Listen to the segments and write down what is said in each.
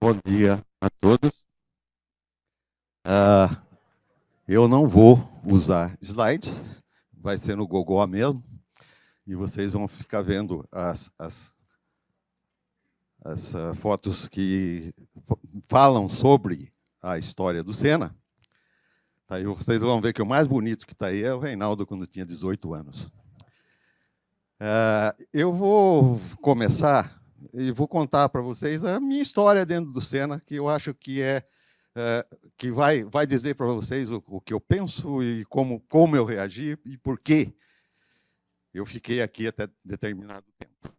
Bom dia a todos. Eu não vou usar slides, vai ser no Gogó mesmo, e vocês vão ficar vendo as fotos que falam sobre a história do Sena. Tá, e vocês vão ver que o mais bonito que está aí é o Reinaldo quando tinha 18 anos. Eu vou começar e vou contar para vocês a minha história dentro do Sena, que eu acho que que vai dizer para vocês o que eu penso e como eu reagi e por que eu fiquei aqui até determinado tempo.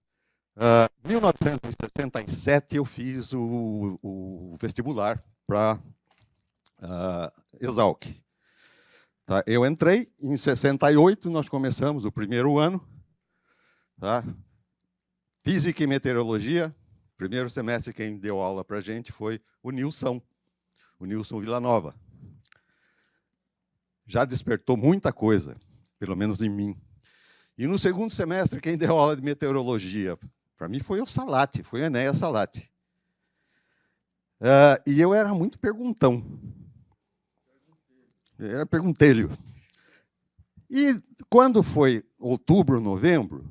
Em 1967, eu fiz o vestibular para Exalc. Tá? Eu entrei em 68, nós começamos o primeiro ano. Tá? Física e meteorologia, primeiro semestre quem deu aula para a gente foi o Nilson Villanova. Já despertou muita coisa, pelo menos em mim. E no segundo semestre, quem deu aula de meteorologia, para mim foi o Salati, foi a Enéa Salati. E eu era muito perguntão. Era perguntelho. E quando foi outubro, novembro,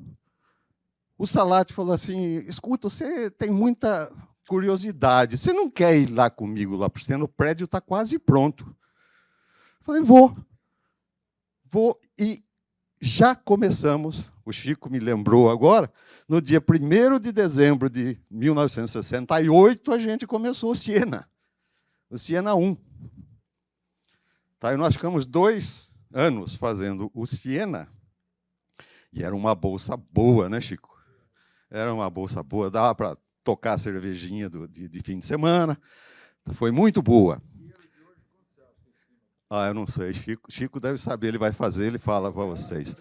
o Salati falou assim, escuta, você tem muita curiosidade, você não quer ir lá comigo, lá para o Sena? O prédio está quase pronto. Eu falei, vou. E já começamos, o Chico me lembrou agora, no dia 1º de dezembro de 1968, a gente começou o Siena 1. Tá, e nós ficamos 2 anos fazendo o Siena, e era uma bolsa boa, né, Chico? Era uma bolsa boa, dava para tocar a cervejinha de fim de semana, foi muito boa. Eu não sei, Chico deve saber, ele vai fazer, ele fala para vocês.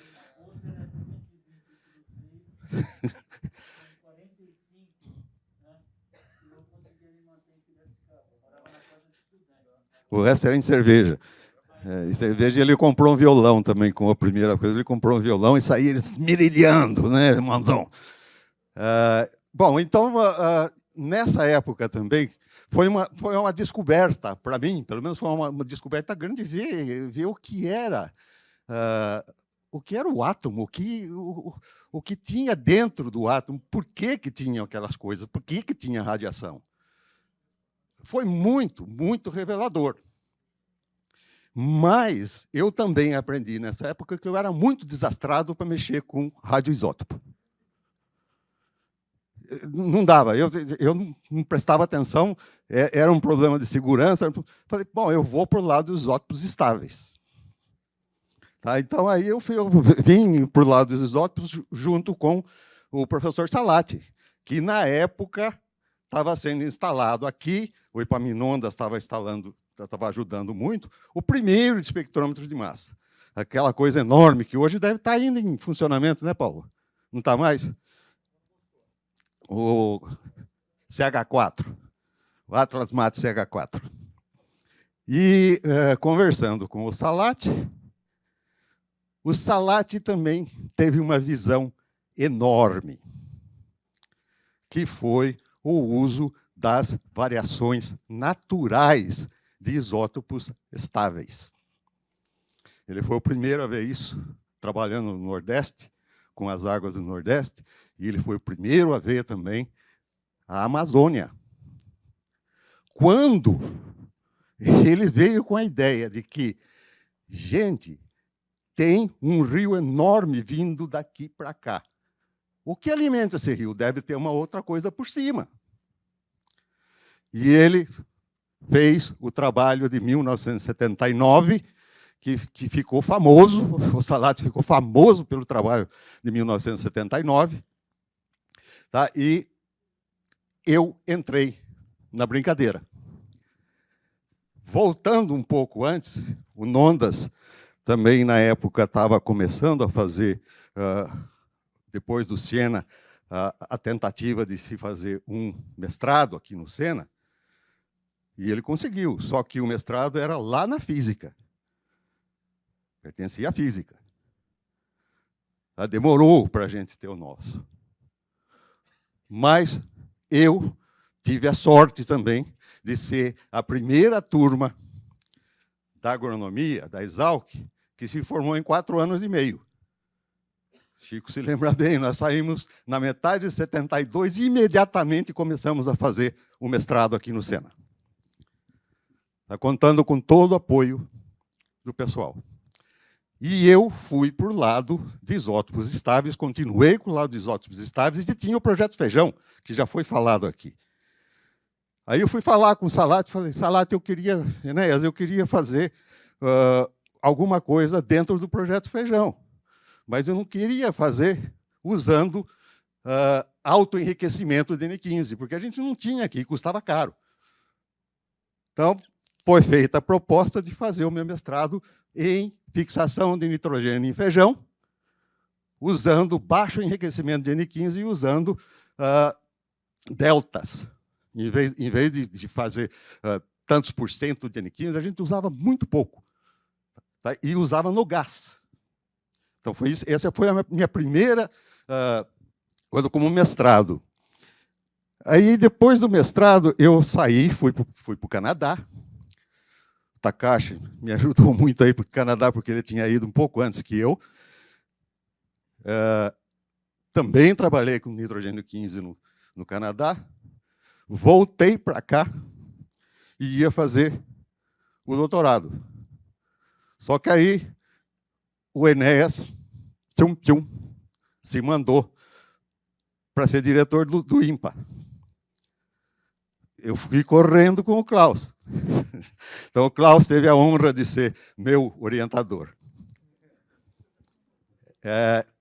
O resto era em cerveja. Em cerveja ele comprou um violão também, com a primeira coisa, ele comprou um violão e saía esmerilhando, né, irmãozão? Bom, então, nessa época também, foi uma descoberta, para mim, pelo menos foi uma descoberta grande, ver o que era o átomo, o que tinha dentro do átomo, por que tinha aquelas coisas, por que tinha radiação. Foi muito, muito revelador. Mas eu também aprendi nessa época que eu era muito desastrado para mexer com radioisótopo. Não dava, eu não prestava atenção, era um problema de segurança. Falei, bom, eu vou para o lado dos isótopos estáveis. Tá, então, aí eu vim para o lado dos isótopos junto com o professor Salati, que, na época, estava sendo instalado aqui, o Epaminondas estava ajudando muito, o primeiro espectrômetro de massa. Aquela coisa enorme que hoje deve estar ainda em funcionamento, né, Paulo? Não está mais? O CH4, o Atlas Mate CH4. E, conversando com o Salati também teve uma visão enorme, que foi o uso das variações naturais de isótopos estáveis. Ele foi o primeiro a ver isso, trabalhando no Nordeste, com as águas do Nordeste, e ele foi o primeiro a ver também a Amazônia. Quando ele veio com a ideia de que, gente, tem um rio enorme vindo daqui para cá. O que alimenta esse rio? Deve ter uma outra coisa por cima. E ele fez o trabalho de 1979, que ficou famoso, o Salati ficou famoso pelo trabalho de 1979, tá? E eu entrei na brincadeira. Voltando um pouco antes, o Nondas também, na época, estava começando a fazer, depois do Siena, a tentativa de se fazer um mestrado aqui no Sena, e ele conseguiu, só que o mestrado era lá na física. Pertencia à física. Demorou para a gente ter o nosso. Mas eu tive a sorte também de ser a primeira turma da agronomia, da Exalc, que se formou em 4 anos e meio. Chico se lembra bem, nós saímos na metade de 72 e imediatamente começamos a fazer o mestrado aqui no Sena. Está contando com todo o apoio do pessoal. E eu fui para o lado de isótopos estáveis, continuei com o lado de isótopos estáveis e tinha o projeto Feijão, que já foi falado aqui. Aí eu fui falar com o Salati, falei, Salati, Enéas, eu queria fazer alguma coisa dentro do projeto Feijão, mas eu não queria fazer usando autoenriquecimento de N15, porque a gente não tinha aqui, custava caro. Então, foi feita a proposta de fazer o meu mestrado em fixação de nitrogênio em feijão, usando baixo enriquecimento de N15 e usando deltas. Em vez de fazer tantos por cento de N15, a gente usava muito pouco. Tá? E usava no gás. Então, foi isso. Essa foi a minha primeira coisa como mestrado. Aí, depois do mestrado, eu saí, fui para o Canadá. O Takashi me ajudou muito aí para o Canadá, porque ele tinha ido um pouco antes que eu. Também trabalhei com nitrogênio 15 no Canadá. Voltei para cá e ia fazer o doutorado. Só que aí o Enéas se mandou para ser diretor do INPA. Eu fui correndo com o Klaus. Então, o Klaus teve a honra de ser meu orientador.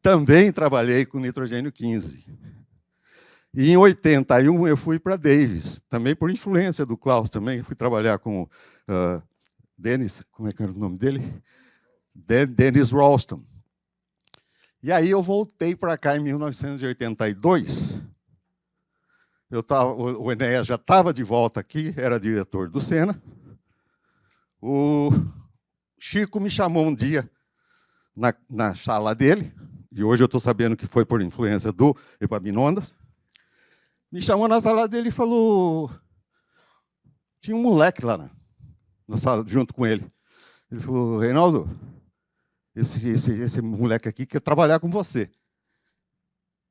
Também trabalhei com nitrogênio 15. E, em 81, eu fui para Davis, também por influência do Klaus. Também fui trabalhar com Dennis, como é que era o nome dele? Dennis Ralston. E aí eu voltei para cá em 1982. O Enéas já estava de volta aqui, era diretor do Sena. O Chico me chamou um dia na sala dele, e hoje eu estou sabendo que foi por influência do Epaminondas. Me chamou na sala dele e falou... Tinha um moleque lá na sala, junto com ele. Ele falou, Reinaldo, esse moleque aqui quer trabalhar com você.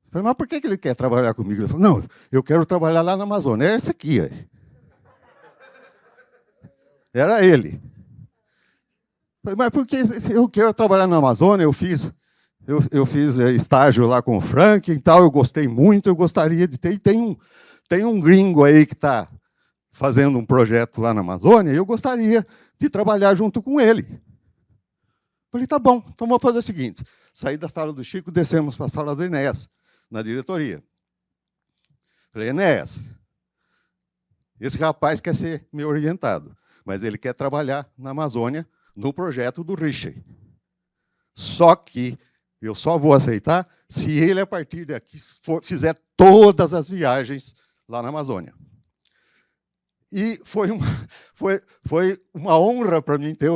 Eu falei, mas por que ele quer trabalhar comigo? Ele falou, não, eu quero trabalhar lá na Amazônia. É esse aqui. Aí. Era ele. Eu falei, mas por que eu quero trabalhar na Amazônia? Eu fiz estágio lá com o Frank e tal, eu gostei muito, eu gostaria de ter. E tem um gringo aí que está fazendo um projeto lá na Amazônia e eu gostaria de trabalhar junto com ele. Falei, tá bom, então vamos fazer o seguinte. Saí da sala do Chico, descemos para a sala do Enéas, na diretoria. Falei, Enéas, esse rapaz quer ser meu orientado, mas ele quer trabalhar na Amazônia no projeto do Richer. Só que eu só vou aceitar se ele, a partir daqui, fizer todas as viagens lá na Amazônia. E foi uma honra para mim ter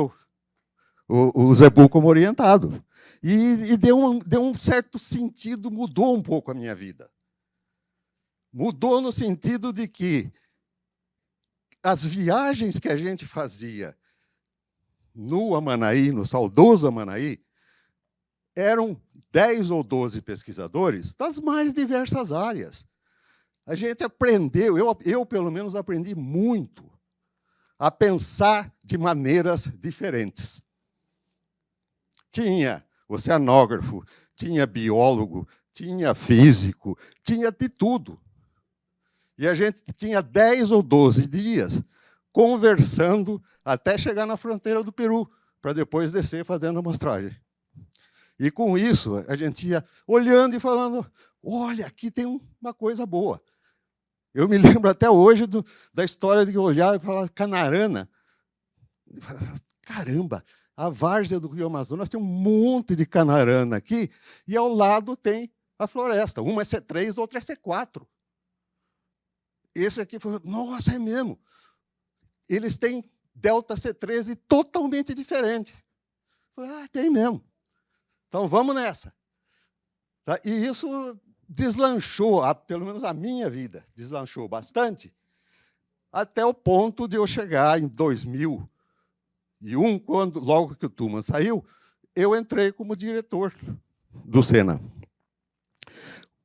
o Zebu como orientado. E deu um certo sentido, mudou um pouco a minha vida. Mudou no sentido de que as viagens que a gente fazia no Amanaí, no saudoso Amanaí, eram 10 ou 12 pesquisadores das mais diversas áreas. A gente aprendeu, eu pelo menos aprendi muito, a pensar de maneiras diferentes. Tinha oceanógrafo, tinha biólogo, tinha físico, tinha de tudo. E a gente tinha 10 ou 12 dias conversando até chegar na fronteira do Peru, para depois descer fazendo amostragem. E, com isso, a gente ia olhando e falando, olha, aqui tem uma coisa boa. Eu me lembro até hoje da história de olhar e falar, canarana. Caramba, a várzea do Rio Amazonas tem um monte de canarana aqui, e ao lado tem a floresta. Uma é C3, outra é C4. Esse aqui falou, nossa, é mesmo. Eles têm delta C13 totalmente diferente. Eu falei, tem mesmo. Então, vamos nessa. Tá? E isso deslanchou, pelo menos a minha vida, deslanchou bastante, Até o ponto de eu chegar em 2001, quando, logo que o Tuman saiu, eu entrei como diretor do Sena.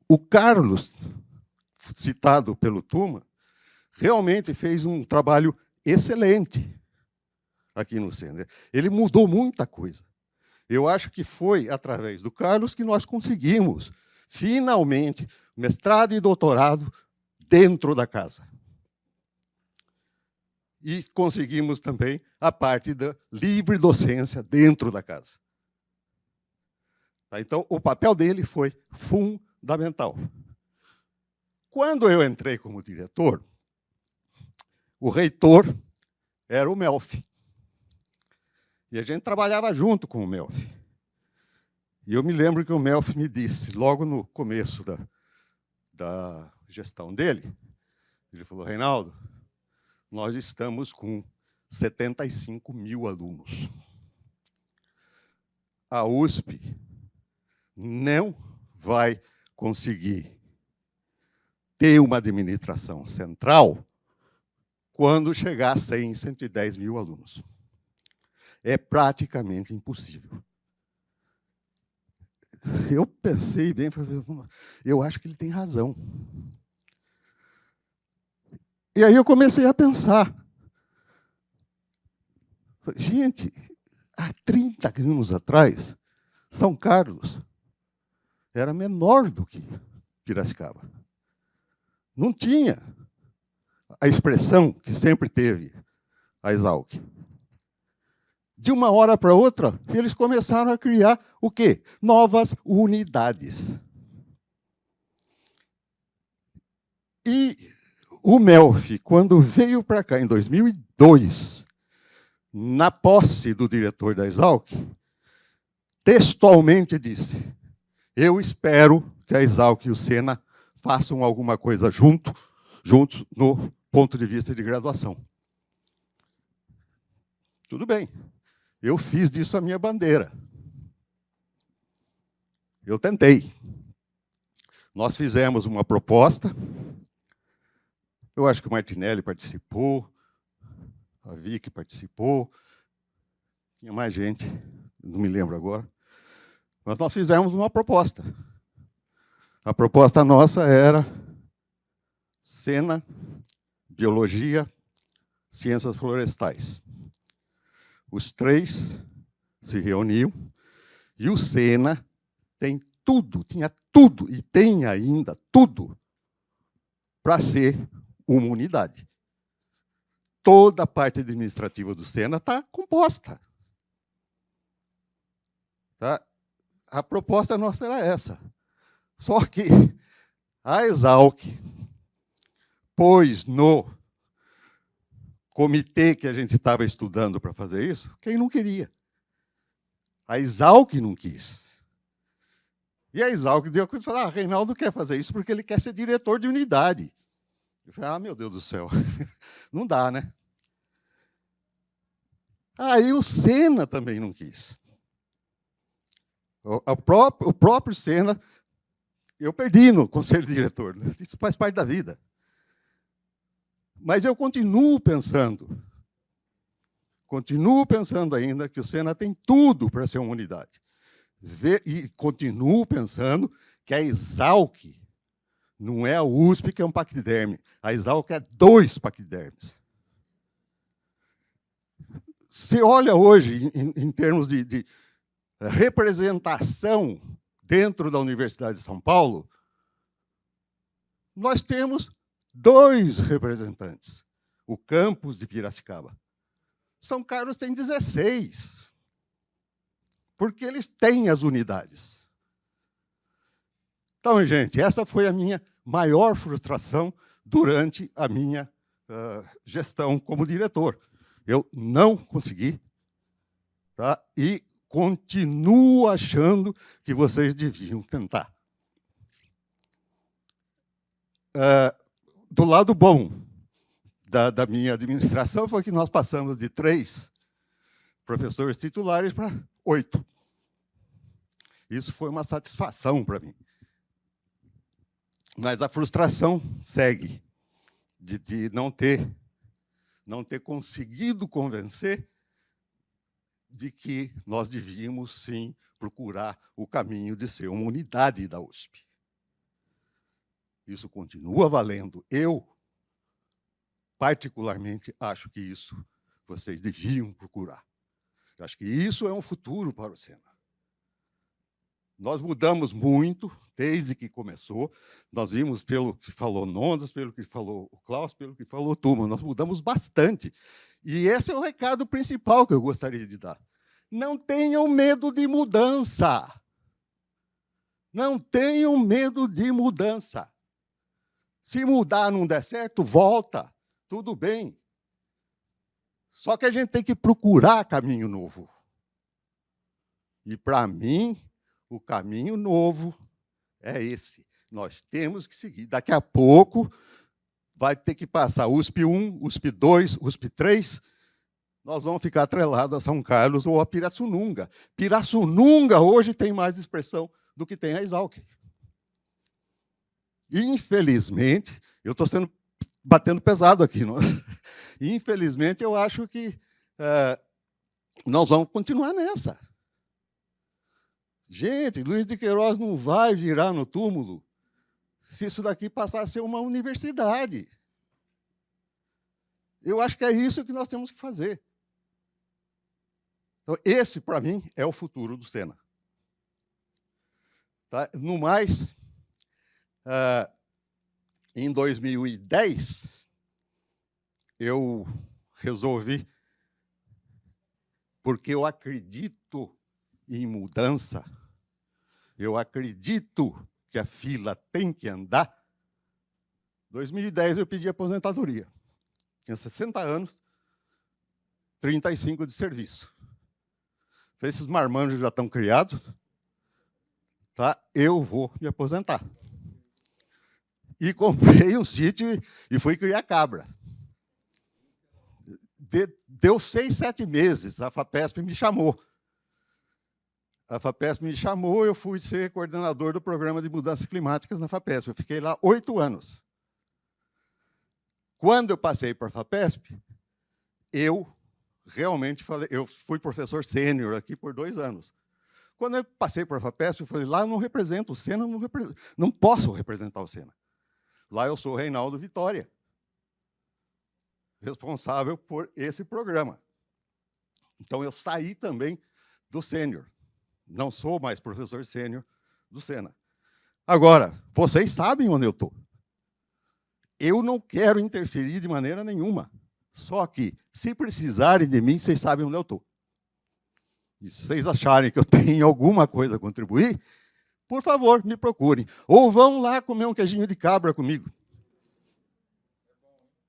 O Carlos, citado pelo Tuman, realmente fez um trabalho excelente aqui no Sena. Ele mudou muita coisa. Eu acho que foi através do Carlos que nós conseguimos, finalmente, mestrado e doutorado dentro da casa. E conseguimos também a parte da livre docência dentro da casa. Então, o papel dele foi fundamental. Quando eu entrei como diretor, o reitor era o Melfi. E a gente trabalhava junto com o Melfi. E eu me lembro que o Melfi me disse, logo no começo da gestão dele, ele falou, Reinaldo, nós estamos com 75 mil alunos. A USP não vai conseguir ter uma administração central quando chegar a 100, 110 mil alunos. É praticamente impossível. Eu pensei bem, eu acho que ele tem razão. E aí eu comecei a pensar. Gente, há 30 anos atrás, São Carlos era menor do que Piracicaba. Não tinha a expressão que sempre teve a Exalc. De uma hora para outra, eles começaram a criar o quê? Novas unidades. E o Melfi, quando veio para cá em 2002, na posse do diretor da Exalc, textualmente disse, eu espero que a Exalc e o Sena façam alguma coisa juntos no ponto de vista de graduação. Tudo bem. Eu fiz disso a minha bandeira. Eu tentei. Nós fizemos uma proposta. Eu acho que o Martinelli participou, a Vicky participou, tinha mais gente, não me lembro agora. Mas nós fizemos uma proposta. A proposta nossa era Sena, Biologia, Ciências Florestais. Os três se reuniam e o Sena tem tudo, tinha tudo e tem ainda tudo para ser uma unidade. Toda a parte administrativa do Sena está composta. Tá? A proposta nossa era essa. Só que a Exalc pôs no comitê que a gente estava estudando para fazer isso, quem não queria. A Exalc não quis. E a Exalc deu a falar, Reinaldo quer fazer isso porque ele quer ser diretor de unidade. Eu falei, meu Deus do céu, não dá, né? Aí o Sena também não quis. O próprio Sena, eu perdi no conselho diretor, isso faz parte da vida. Mas eu continuo pensando ainda que o Sena tem tudo para ser uma unidade. E continuo pensando que a Exalc não é a USP que é um paquiderme. A Exalc é 2 paquidermes. Se olha hoje, em termos de representação dentro da Universidade de São Paulo, nós temos 2 representantes. O campus de Piracicaba. São Carlos tem 16. Porque eles têm as unidades. Então, gente, essa foi a minha maior frustração durante a minha gestão como diretor. Eu não consegui, tá? E continuo achando que vocês deviam tentar. Do lado bom da minha administração foi que nós passamos de 3 professores titulares para 8. Isso foi uma satisfação para mim. Mas a frustração segue de não ter não ter conseguido convencer de que nós devíamos, sim, procurar o caminho de ser uma unidade da USP. Isso continua valendo. Eu, particularmente, acho que isso vocês deviam procurar. Eu acho que isso é um futuro para o Sena. Nós mudamos muito desde que começou. Nós vimos pelo que falou Nondas, pelo que falou o Klaus, pelo que falou o Tuma. Nós mudamos bastante. E esse é o recado principal que eu gostaria de dar. Não tenham medo de mudança. Não tenham medo de mudança. Se mudar não der certo, volta. Tudo bem. Só que a gente tem que procurar caminho novo. E, para mim, o caminho novo é esse. Nós temos que seguir. Daqui a pouco vai ter que passar USP 1, USP 2, USP 3. Nós vamos ficar atrelados a São Carlos ou a Pirassununga. Pirassununga hoje tem mais expressão do que tem a Exalc. Infelizmente, eu estou batendo pesado aqui. Não? Infelizmente, eu acho que nós vamos continuar nessa. Gente, Luiz de Queiroz não vai virar no túmulo se isso daqui passar a ser uma universidade. Eu acho que é isso que nós temos que fazer. Então, esse, para mim, é o futuro do Sena. Tá? No mais, em 2010, eu resolvi, porque eu acredito em mudança, eu acredito que a fila tem que andar. Em 2010, eu pedi aposentadoria. Tinha 60 anos, 35 de serviço. Esses marmanjos já estão criados, tá? Eu vou me aposentar. E comprei um sítio e fui criar cabra. Deu 6, 7 meses, a FAPESP me chamou. A FAPESP me chamou, eu fui ser coordenador do programa de mudanças climáticas na FAPESP. Eu fiquei lá 8 anos. Quando eu passei para a FAPESP, eu realmente falei, eu fui professor sênior aqui por 2 anos. Quando eu passei para a FAPESP, eu falei, lá eu não represento o Sena, não posso representar o Sena. Lá eu sou o Reinaldo Vitória, responsável por esse programa. Então, eu saí também do sênior. Não sou mais professor sênior do Sena. Agora, vocês sabem onde eu estou. Eu não quero interferir de maneira nenhuma. Só que, se precisarem de mim, vocês sabem onde eu estou. E se vocês acharem que eu tenho alguma coisa a contribuir, por favor, me procurem. Ou vão lá comer um queijinho de cabra comigo.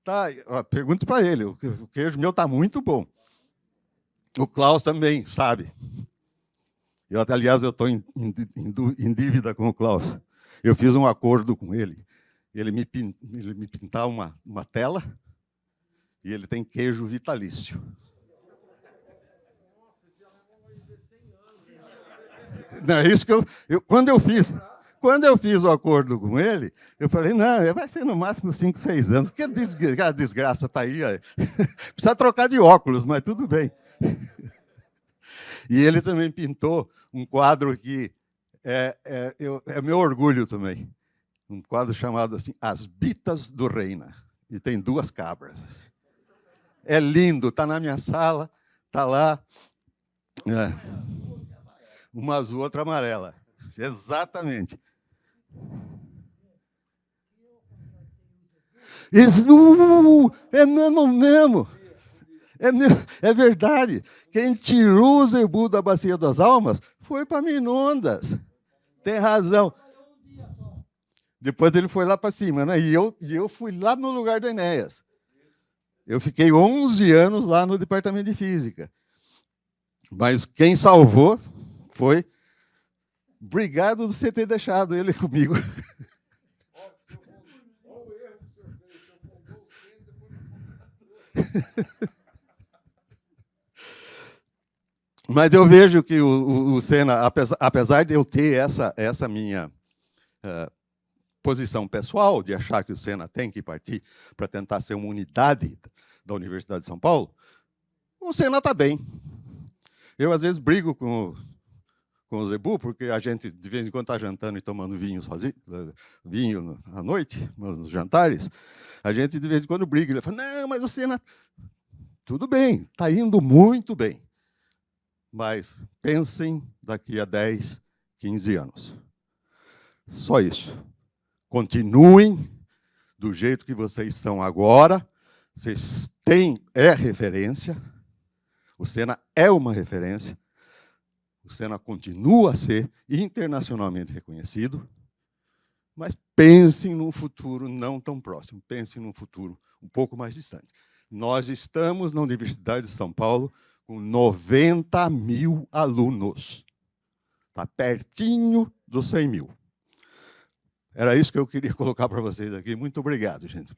Tá, pergunto para ele, o queijo meu está muito bom. O Klaus também sabe. Aliás, eu estou em dívida com o Klaus. Eu fiz um acordo com ele. Ele me pintar uma tela e ele tem queijo vitalício. Não, é isso que quando eu fiz o acordo com ele, eu falei, não, vai ser no máximo 5, 6 anos. Que a desgraça está aí. Precisa trocar de óculos, mas tudo bem. E ele também pintou um quadro que é meu orgulho também. Um quadro chamado assim, As Bitas do Reina. E tem 2 cabras. É lindo, está na minha sala, está lá. Uma azul, outra amarela. Exatamente. É mesmo. É verdade. Quem tirou o zebu da Bacia das Almas foi para Minondas. Tem razão. Depois ele foi lá para cima, né? E eu fui lá no lugar do Enéas. Eu fiquei 11 anos lá no departamento de física. Mas quem salvou foi... Obrigado por você ter deixado ele comigo. Mas eu vejo que o Sena, apesar de eu ter essa minha posição pessoal, de achar que o Sena tem que partir para tentar ser uma unidade da Universidade de São Paulo, o Sena está bem. Eu, às vezes, brigo com o Zebu, porque a gente, de vez em quando, está jantando e tomando vinho sozinho, vinho à noite, nos jantares. A gente, de vez em quando, briga. Ele fala, não, mas o Sena... Tudo bem, está indo muito bem. Mas pensem daqui a 10, 15 anos. Só isso. Continuem do jeito que vocês são agora. Vocês têm, referência. O Sena é uma referência. O Sena continua a ser internacionalmente reconhecido. Mas pensem num futuro não tão próximo. Pensem num futuro um pouco mais distante. Nós estamos na Universidade de São Paulo com 90 mil alunos. Está pertinho dos 100 mil. Era isso que eu queria colocar para vocês aqui. Muito obrigado, gente.